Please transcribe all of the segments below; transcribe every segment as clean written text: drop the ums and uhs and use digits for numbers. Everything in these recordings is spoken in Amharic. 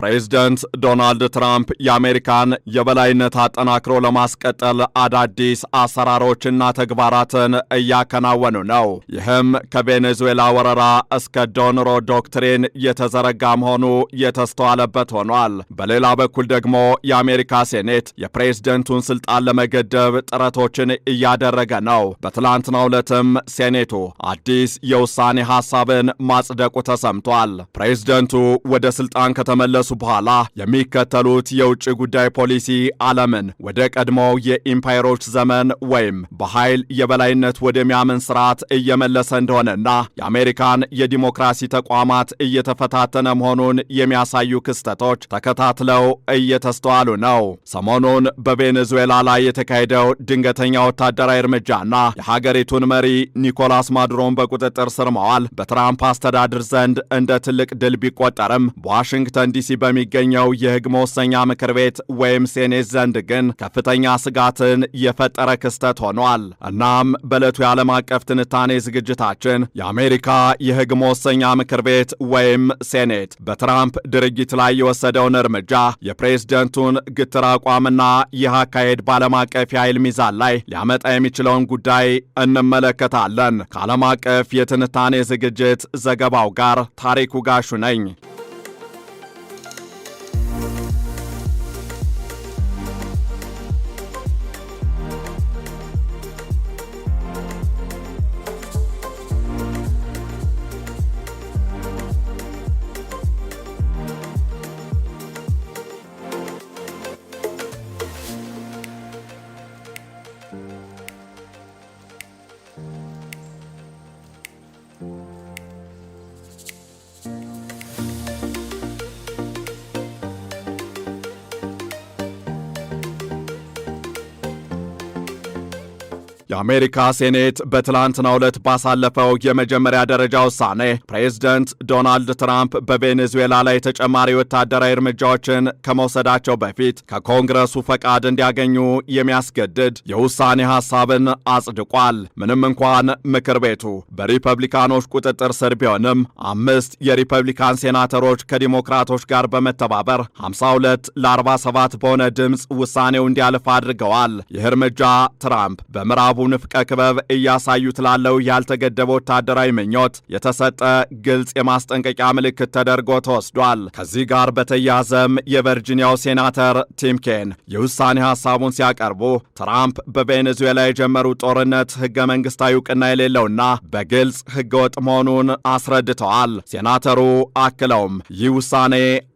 ፕሬዝዳንት ዶናልድ ትራምፕ የአሜሪካን የበላይነት አጠናክሮ ለማስቀጠል አዳዲስ አሰራሮችና ተግባራትን እያከናወኑ ነው። ይህም ከቬኔዙዌላ ወረራ እስከ ዶንሮ ዶክትሪን የተዘረጋ መሆኑ የተስተዋለበት ሆኗል። በሌላ በኩል ደግሞ የአሜሪካ ሴኔት የፕሬዝደንቱን ስልጣን ለመገደብ ጥረቶችን እያደረገ ነው። በትላንትናው ዕለትም ሴኔቱ አዲስ የውሳኔ ሐሳብን ማጽደቁ ተሰምቷል። ፕሬዝደንቱ ወደ ስልጣን ከተመለሱ በኋላ የሚከተሉት የውጭ ጉዳይ ፖሊሲ ዓለምን ወደ ቀድሞው የኢምፓየሮች ዘመን ወይም በኃይል የበላይነት ወደሚያምን ስርዓት እየመለሰ እንደሆነና የአሜሪካን የዲሞክራሲ ተቋማት እየተፈታተነ መሆኑን የሚያሳዩ ክስተቶች ተከታትለው እየተስተዋሉ ነው። ሰሞኑን በቬኔዙዌላ ላይ የተካሄደው ድንገተኛ ወታደራዊ እርምጃና የሀገሪቱን መሪ ኒኮላስ ማዱሮን በቁጥጥር ስር መዋል በትራምፕ አስተዳደር ዘንድ እንደ ትልቅ ድል ቢቆጠርም በዋሽንግተን ዲሲ በሚገኘው የሕግ መወሰኛ ምክር ቤት ወይም ሴኔት ዘንድ ግን ከፍተኛ ስጋትን የፈጠረ ክስተት ሆኗል። እናም በዕለቱ የዓለም አቀፍ ትንታኔ ዝግጅታችን የአሜሪካ የሕግ መወሰኛ ምክር ቤት ወይም ሴኔት በትራምፕ ድርጊት ላይ የወሰደውን እርምጃ፣ የፕሬዝደንቱን ግትር አቋምና ይህ አካሄድ በዓለም አቀፍ የኃይል ሚዛን ላይ ሊያመጣ የሚችለውን ጉዳይ እንመለከታለን። ከዓለም አቀፍ የትንታኔ ዝግጅት ዘገባው ጋር ታሪኩ ጋሹ ነኝ። የአሜሪካ ሴኔት በትላንትናው ዕለት ባሳለፈው የመጀመሪያ ደረጃ ውሳኔ ፕሬዝዳንት ዶናልድ ትራምፕ በቬኔዙዌላ ላይ ተጨማሪ ወታደራዊ እርምጃዎችን ከመውሰዳቸው በፊት ከኮንግረሱ ፈቃድ እንዲያገኙ የሚያስገድድ የውሳኔ ሐሳብን አጽድቋል። ምንም እንኳን ምክር ቤቱ በሪፐብሊካኖች ቁጥጥር ስር ቢሆንም 5 የሪፐብሊካን ሴናተሮች ከዲሞክራቶች ጋር በመተባበር 52 ለ47 በሆነ ድምፅ ውሳኔው እንዲያልፍ አድርገዋል። ይህ እርምጃ ትራምፕ በምዕራቡ ንፍቀ ክበብ እያሳዩት ላለው ያልተገደበ ወታደራዊ ምኞት የተሰጠ ግልጽ የማስጠንቀቂያ ምልክት ተደርጎ ተወስዷል። ከዚህ ጋር በተያያዘም የቨርጂኒያው ሴናተር ቲም ኬን የውሳኔ ሐሳቡን ሲያቀርቡ ትራምፕ በቬኔዙዌላ የጀመሩት ጦርነት ሕገ መንግሥታዊ ዕውቅና የሌለውና በግልጽ ሕገወጥ መሆኑን አስረድተዋል። ሴናተሩ አክለውም ይህ ውሳኔ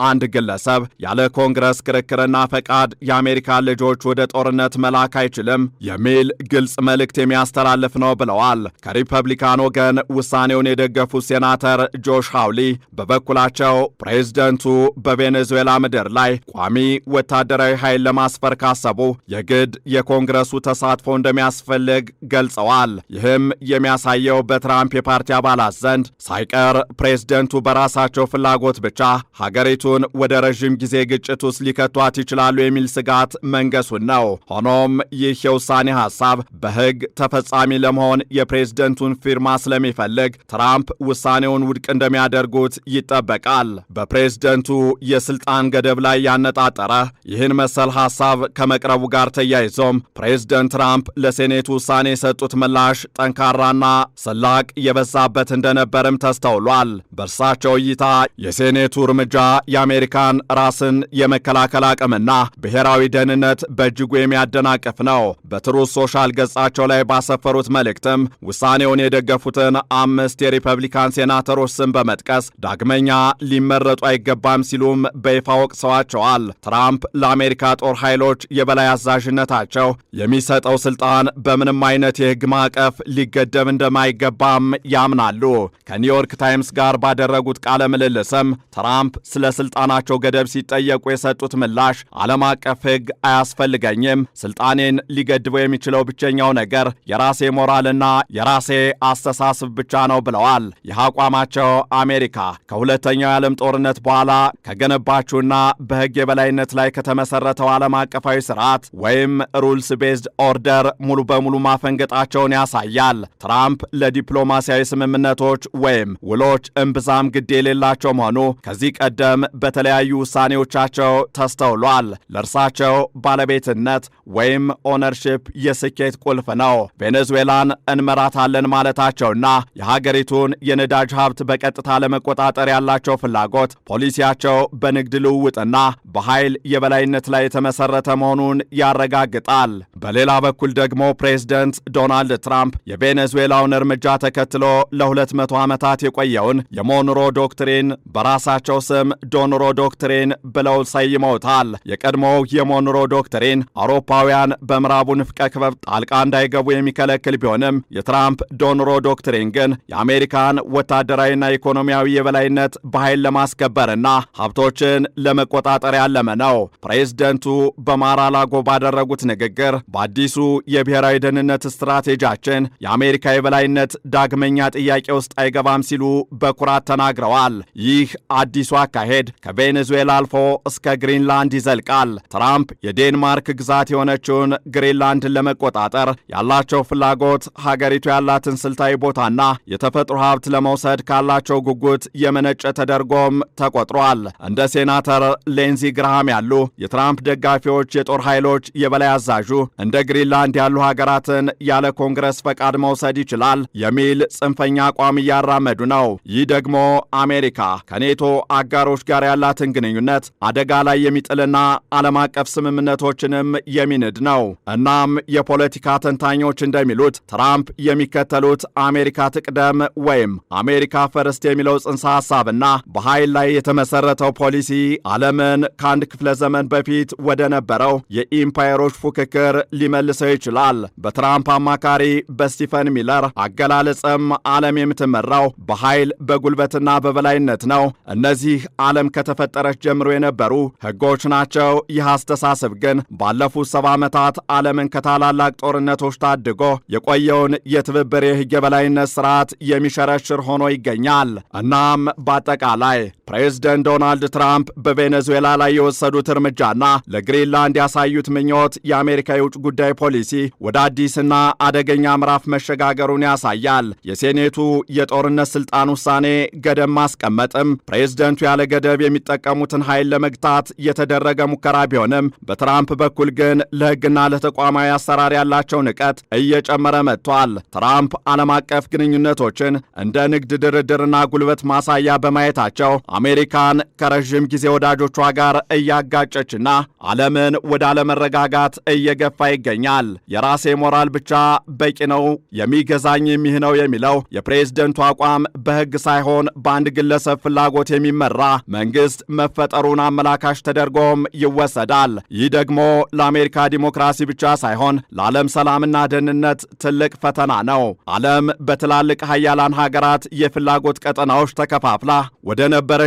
አንድ ግለሰብ ያለ ኮንግረስ ክርክርና ፈቃድ የአሜሪካን ልጆች ወደ ጦርነት መላክ አይችልም የሚል ግልጽ መልእክት የሚያስተላልፍ ነው ብለዋል። ከሪፐብሊካን ወገን ውሳኔውን የደገፉት ሴናተር ጆሽ ሃውሊ በበኩላቸው ፕሬዝደንቱ በቬኔዙዌላ ምድር ላይ ቋሚ ወታደራዊ ኃይል ለማስፈር ካሰቡ የግድ የኮንግረሱ ተሳትፎ እንደሚያስፈልግ ገልጸዋል። ይህም የሚያሳየው በትራምፕ የፓርቲ አባላት ዘንድ ሳይቀር ፕሬዝደንቱ በራሳቸው ፍላጎት ብቻ ሀገሪቱን ወደ ረዥም ጊዜ ግጭት ውስጥ ሊከቷት ይችላሉ የሚል ስጋት መንገሱን ነው። ሆኖም ይህ የውሳኔ ሐሳብ በሕግ ተፈጻሚ ለመሆን የፕሬዝደንቱን ፊርማ ስለሚፈልግ ትራምፕ ውሳኔውን ውድቅ እንደሚያደርጉት ይጠበቃል። በፕሬዝደንቱ የስልጣን ገደብ ላይ ያነጣጠረ ይህን መሰል ሐሳብ ከመቅረቡ ጋር ተያይዞም ፕሬዝደንት ትራምፕ ለሴኔቱ ውሳኔ የሰጡት ምላሽ ጠንካራና ስላቅ የበዛበት እንደነበርም ተስተውሏል። በእርሳቸው እይታ የሴኔቱ እርምጃ የአሜሪካን ራስን የመከላከል አቅምና ብሔራዊ ደህንነት በእጅጉ የሚያደናቅፍ ነው። በትሩዝ ሶሻል ገጻቸው ላይ ባሰፈሩት መልእክትም ውሳኔውን የደገፉትን 5 የሪፐብሊካን ሴናተሮች ስም በመጥቀስ ዳግመኛ ሊመረጡ አይገባም ሲሉም በይፋ ወቅሰዋቸዋል። ትራምፕ ለአሜሪካ ጦር ኃይሎች የበላይ አዛዥነታቸው የሚሰጠው ስልጣን በምንም አይነት የሕግ ማዕቀፍ ሊገደብ እንደማይገባም ያምናሉ። ከኒውዮርክ ታይምስ ጋር ባደረጉት ቃለ ምልልስም ትራምፕ ስለ ስልጣናቸው ገደብ ሲጠየቁ የሰጡት ምላሽ ዓለም አቀፍ ሕግ አያስፈልገኝም፣ ስልጣኔን ሊገድበው የሚችለው ብቸኛው ነገር የራሴ ሞራልና የራሴ አስተሳሰብ ብቻ ነው ብለዋል። ይህ አቋማቸው አሜሪካ ከሁለተኛው የዓለም ጦርነት በኋላ ከገነባችውና በሕግ የበላይነት ላይ ከተመሰረተው ዓለም አቀፋዊ ስርዓት ወይም ሩልስ ቤዝድ ኦርደር ሙሉ በሙሉ ማፈንገጣቸውን ያሳያል። ትራምፕ ለዲፕሎማሲያዊ ስምምነቶች ወይም ውሎች እምብዛም ግድ የሌላቸው መሆኑ ከዚህ ቀደም በተለያዩ ውሳኔዎቻቸው ተስተውሏል። ለእርሳቸው ባለቤትነት ወይም ኦነርሺፕ የስኬት ቁልፍ ነው። ቬኔዙዌላን እንመራታለን ማለታቸውና የሀገሪቱን የነዳጅ ሀብት በቀጥታ ለመቆጣጠር ያላቸው ፍላጎት ፖሊሲያቸው በንግድ ልውውጥና በኃይል የበላይነት ላይ የተመሰረተ መሆኑን ያረጋግጣል። በሌላ በኩል ደግሞ ፕሬዝደንት ዶናልድ ትራምፕ የቬኔዙዌላውን እርምጃ ተከትሎ ለ200 ዓመታት የቆየውን የሞንሮ ዶክትሪን በራሳቸው ስም ዶንሮ ዶክትሪን ብለው ሰይመውታል። የቀድሞው የሞንሮ ዶክትሪን አውሮፓውያን በምዕራቡ ንፍቀ ክበብ ጣልቃ እንዳይገቡ የሚከለክል ቢሆንም የትራምፕ ዶንሮ ዶክትሪን ግን የአሜሪካን ወታደራዊና ኢኮኖሚያዊ የበላይነት በኃይል ለማስከበርና ሀብቶችን ለመቆጣጠር ያለመ ነው። ፕሬዝደንቱ በማራላጎ ባደረጉት ንግግር በአዲሱ የብሔራዊ ደህንነት ስትራቴጂያችን የአሜሪካ የበላይነት ዳግመኛ ጥያቄ ውስጥ አይገባም ሲሉ በኩራት ተናግረዋል። ይህ አዲሱ አካሄድ ከቬኔዙዌላ አልፎ እስከ ግሪንላንድ ይዘልቃል። ትራምፕ የዴንማርክ ግዛት የሆነችውን ግሪንላንድን ለመቆጣጠር ያላቸው ፍላጎት ሀገሪቱ ያላትን ስልታዊ ቦታና የተፈጥሮ ሀብት ለመውሰድ ካላቸው ጉጉት የመነጨ ተደርጎም ተቆጥሯል። እንደ ሴናተር ሌንዚ ግራሃም ያሉ የትራምፕ ደጋፊዎች የጦር ኃይሎች የበላይ አዛዡ እንደ ግሪንላንድ ያሉ ሀገራትን ያለ ኮንግረስ ፈቃድ መውሰድ ይችላል የሚል ጽንፈኛ አቋም እያራመዱ ነው። ይህ ደግሞ አሜሪካ ከኔቶ አጋሮች ጋር ያላትን ግንኙነት አደጋ ላይ የሚጥልና ዓለም አቀፍ ስምምነቶችንም የሚንድ ነው። እናም የፖለቲካ ተንታኞች እንደሚሉት ትራምፕ የሚከተሉት አሜሪካ ትቅደም ወይም አሜሪካ ፈርስት የሚለው ጽንሰ ሐሳብና በኃይል ላይ የተመሰረተው ፖሊሲ ዓለምን ከአንድ ክፍለ ዘመን በፊት ወደ ነበረው የኢምፓየሮች ፉክክር ሊመልሰው ይችላል። በትራምፕ አማካሪ በስቲፈን ሚለር አገላለጽም ዓለም የምትመራው በኃይል በጉልበትና በበላይነት ነው። እነዚህ ዓለም ከተፈጠረች ጀምሮ የነበሩ ሕጎች ናቸው። ይህ አስተሳሰብ ግን ባለፉት 70 ዓመታት ዓለምን ከታላላቅ ጦርነቶች ታድጎ የቆየውን የትብብር የሕግ የበላይነት ስርዓት የሚሸረሽር ሆኖ ይገኛል። እናም በአጠቃላይ ፕሬዝደንት ዶናልድ ትራምፕ በቬኔዙዌላ ላይ የወሰዱት እርምጃና ለግሪንላንድ ያሳዩት ምኞት የአሜሪካ የውጭ ጉዳይ ፖሊሲ ወደ አዲስና አደገኛ ምዕራፍ መሸጋገሩን ያሳያል። የሴኔቱ የጦርነት ስልጣን ውሳኔ ገደብ ማስቀመጥም ፕሬዝደንቱ ያለ ገደብ የሚጠቀሙትን ኃይል ለመግታት የተደረገ ሙከራ ቢሆንም በትራምፕ በኩል ግን ለሕግና ለተቋማዊ አሰራር ያላቸው ንቀት እየጨመረ መጥቷል። ትራምፕ ዓለም አቀፍ ግንኙነቶችን እንደ ንግድ ድርድርና ጉልበት ማሳያ በማየታቸው አሜሪካን ከረዥም ጊዜ ወዳጆቿ ጋር እያጋጨችና ዓለምን ወደ አለመረጋጋት እየገፋ ይገኛል። የራሴ ሞራል ብቻ በቂ ነው፣ የሚገዛኝ ይህ ነው የሚለው የፕሬዝደንቱ አቋም በሕግ ሳይሆን በአንድ ግለሰብ ፍላጎት የሚመራ መንግስት መፈጠሩን አመላካሽ ተደርጎም ይወሰዳል። ይህ ደግሞ ለአሜሪካ ዲሞክራሲ ብቻ ሳይሆን ለዓለም ሰላምና ደህንነት ትልቅ ፈተና ነው። ዓለም በትላልቅ ሀያላን ሀገራት የፍላጎት ቀጠናዎች ተከፋፍላ ወደ ነበረችበት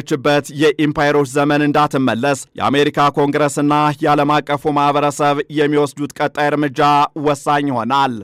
የኢምፓየሮች ዘመን እንዳትመለስ የአሜሪካ ኮንግረስና የዓለም አቀፉ ማህበረሰብ የሚወስዱት ቀጣይ እርምጃ ወሳኝ ይሆናል።